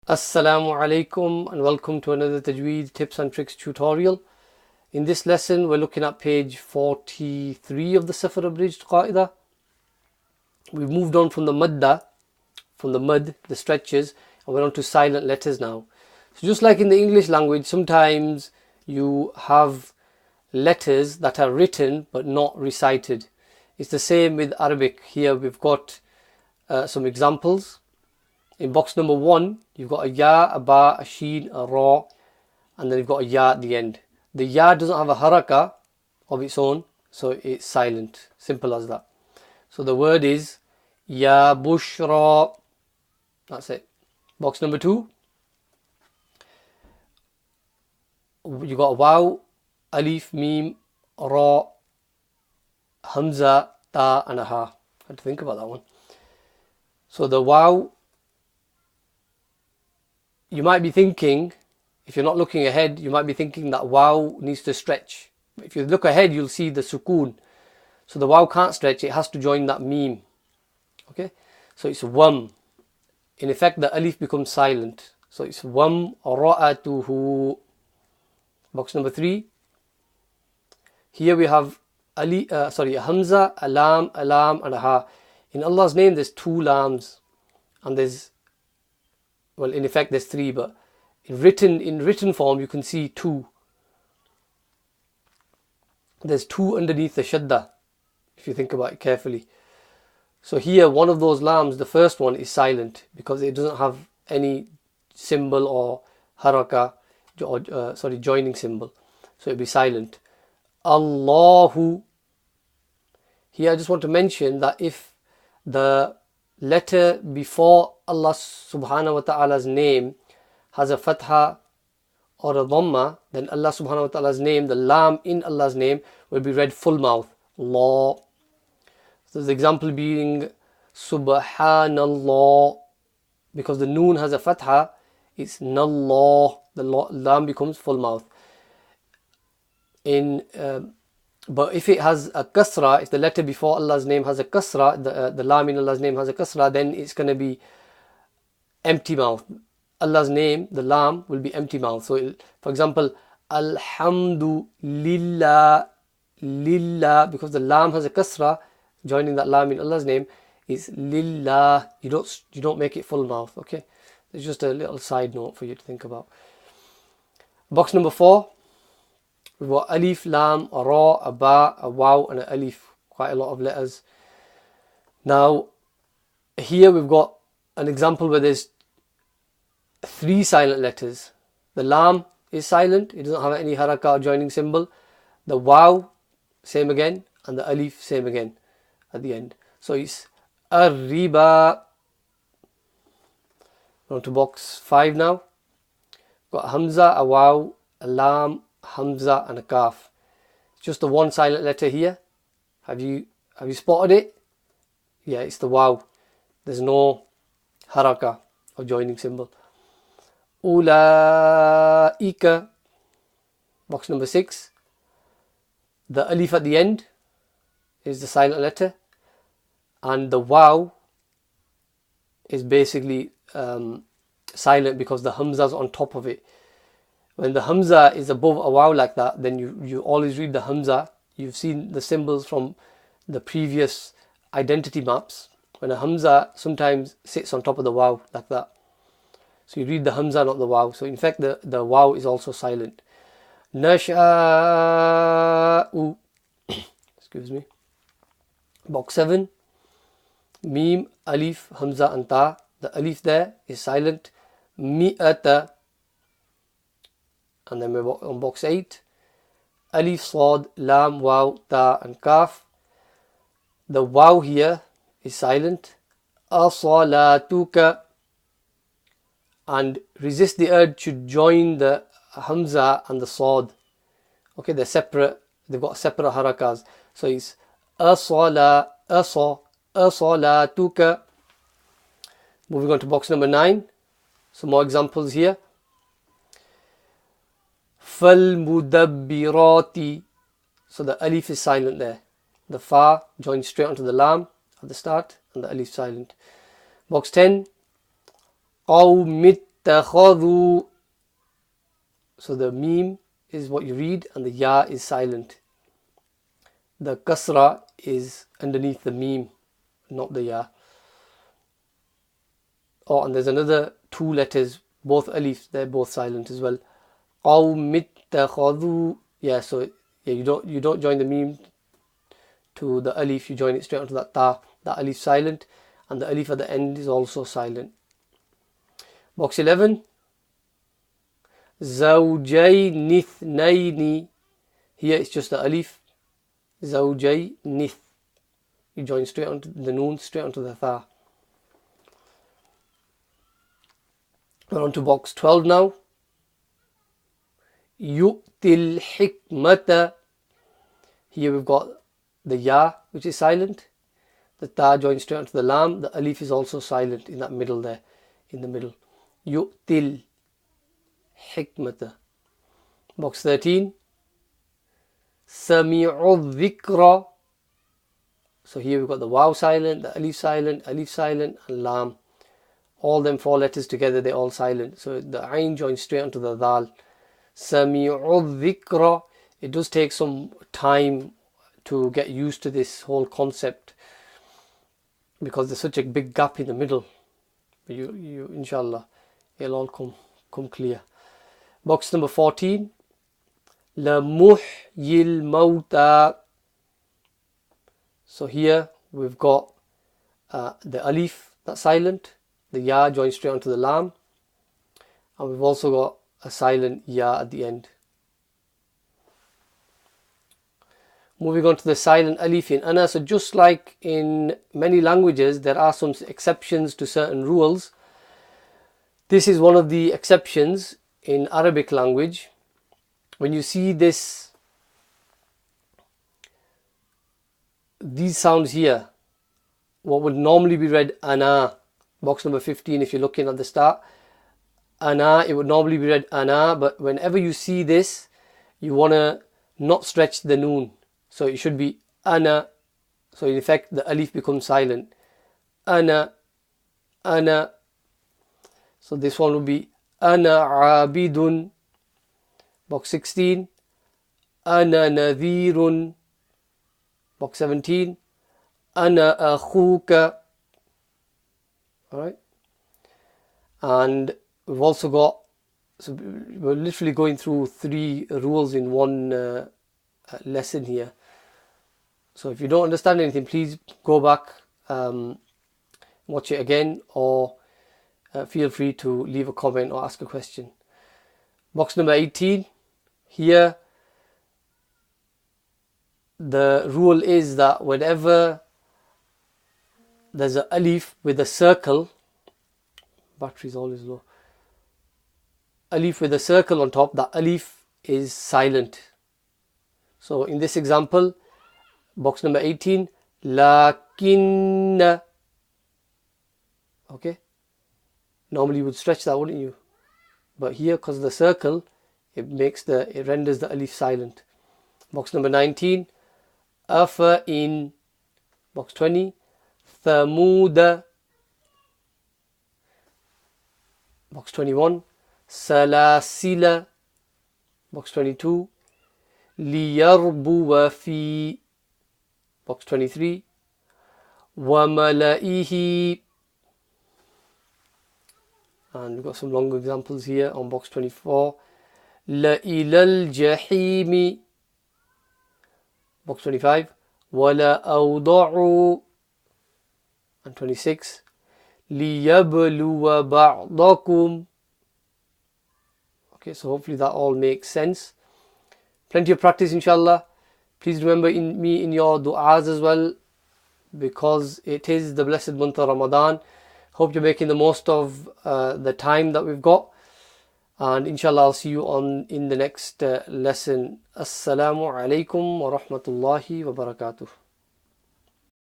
Assalaamu alaykum and welcome to another Tajweed tips and tricks tutorial. In this lesson we're looking at page 43 of the Safar Abridged Qaidah. We've moved on from the madda, from the mud, the stretches, and we're on to silent letters now. So just like in the English language, sometimes you have letters that are written but not recited. It's the same with Arabic. Here we've got some examples. In box number 1, you've got a ya, a ba, a sheen, a ra, and then you've got a ya at the end. The ya doesn't have a haraka of its own, so it's silent. Simple as that. So the word is ya bushra. That's it. Box number 2, you've got a waw, alif, mim, ra, hamza, ta, and a ha. I had to think about that one. So the waw, you might be thinking, if you're not looking ahead, you might be thinking that waw needs to stretch. If you look ahead, you'll see the sukoon. So the waw can't stretch, it has to join that meme. Okay, so it's wam. In effect, the alif becomes silent. So it's wam ra'atuhu. Box number 3. Here we have a hamza, a lam, and a ha. In Allah's name, there's 2 lams, and there's, well, in effect there's 3, but in written form you can see 2. There's 2 underneath the shadda, if you think about it carefully. So here, one of those lams, the first one, is silent because it doesn't have any symbol or haraka, or joining symbol, so it'll be silent. Allahu. Here I just want to mention that if the letter before Allah subhanahu wa ta'ala's name has a fatha or a dhamma, then Allah subhanahu wa ta'ala's name, the lam in Allah's name, will be read full mouth, Allah. So the example being subhanallah, because the noon has a fatha, it's nallah, the lam becomes full mouth. But if it has a kasra, if the letter before Allah's name has a kasra, the lam in Allah's name has a kasra, then it's going to be empty mouth. Allah's name, the lam, will be empty mouth. So for example, alhamdulillah, lillah, because the lam has a kasra, joining that lam in Allah's name is lillah. You don't make it full mouth. Okay, it's just a little side note for you to think about. Box number 4, we've got alif, lam, a ra, a ba, a waw, and an alif. Quite a lot of letters. Now here we've got an example where there's 3 silent letters. The lam is silent, it doesn't have any haraka or joining symbol. The waw, same again, and the alif, same again at the end. So it's ar-riba. On to box 5 now. Got a hamza, a waw, a lam, hamza, and a kaf. It's just the one silent letter here. Have you spotted it? Yeah, it's the waw. There's no haraka or joining symbol. Ulaika. Box number 6. The alif at the end is the silent letter, and the waw is basically silent because the hamza's on top of it. When the hamza is above a waw like that, then you always read the hamza. You've seen the symbols from the previous identity maps. When a hamza sometimes sits on top of the waw like that. So you read the hamza, not the waw. So in fact the waw is also silent. Nasha'u. Excuse me. Box 7. Mim, alif, hamza, and ta. The alif there is silent. Mi'ata. And then we're on box 8. Alif, sad, lam, waw, ta, and kaf. The waw here is silent. As-salatuka. And resist the urge to join the hamza and the sad. Okay, they're separate. They've got separate harakas. So it's as-salatuka. Moving on to box number 9. Some more examples here. Fal-mudabbirati. So the alif is silent there. The fa joins straight onto the lam at the start, and the alif silent. Box 10. قوم ittakhadhu. So the meme is what you read and the ya is silent. The kasra is underneath the meme, not the ya. Oh, and there's another two letters, both alif, they're both silent as well. Qawm ittakhadhu. Yeah, so yeah, you don't join the meme to the alif, you join it straight onto that ta. That alif silent, and the alif at the end is also silent. Box 11. Zawjayn ithnayn. Here it's just the alif. Zawjayn. You join straight onto the noon, straight onto the tha. We're on to box 12 now. Yu'til hikmata. Here we've got the ya, which is silent. The ta joins straight onto the lam. The alif is also silent in that middle there, in the middle. Yu'til hikmata. Box 13. Sami'u dhikra. So here we've got the waw silent, the alif silent, and lam. All them four letters together, they're all silent. So the ayn joins straight onto the dal. Sami'u dhikra. It does take some time to get used to this whole concept because there's such a big gap in the middle. You inshallah, it'll all come clear. Box number 14. La muhyil mauta. So here we've got the alif, that's silent. The ya joins straight onto the lam. And we've also got a silent ya at the end. Moving on to the silent alif in ana. So just like in many languages, there are some exceptions to certain rules. This is one of the exceptions in Arabic language. When you see these sounds here, what would normally be read ana, box number 15, if you're looking at the start, ana, it would normally be read ana, but whenever you see this, you want to not stretch the noon. So it should be ana. So in effect, the alif becomes silent. Ana, ana. So this one will be ana abidun. Box 16. Ana nadhirun. Box 17. Ana akhuka. Alright. And we've also got, so we're literally going through 3 rules in one lesson here. So if you don't understand anything, please go back, watch it again, or feel free to leave a comment or ask a question. Box number 18. Here the rule is that whenever there's an alif with a circle, battery is always low, alif with a circle on top, that alif is silent. So in this example, box number 18, lakinna. Okay, normally you would stretch that, wouldn't you? But here, because of the circle, it renders the alif silent. Box number 19, afa in. Box 20, thamuda. Box 21, salasila. Box 22, liyarbuwa fi. Box 23, wa malaihi. And we've got some long examples here on box 24. La ilal jahimi. Box 25. Wala awda'u. And 26. Liyabluwa ba'dakum. Okay, so hopefully that all makes sense. Plenty of practice, inshallah. Please remember me in your du'as as well, because it is the blessed month of Ramadan. Hope you're making the most of the time that we've got, and inshallah I'll see you in the next lesson. Assalaamu alaykum wa rahmatullahi wa barakatuh.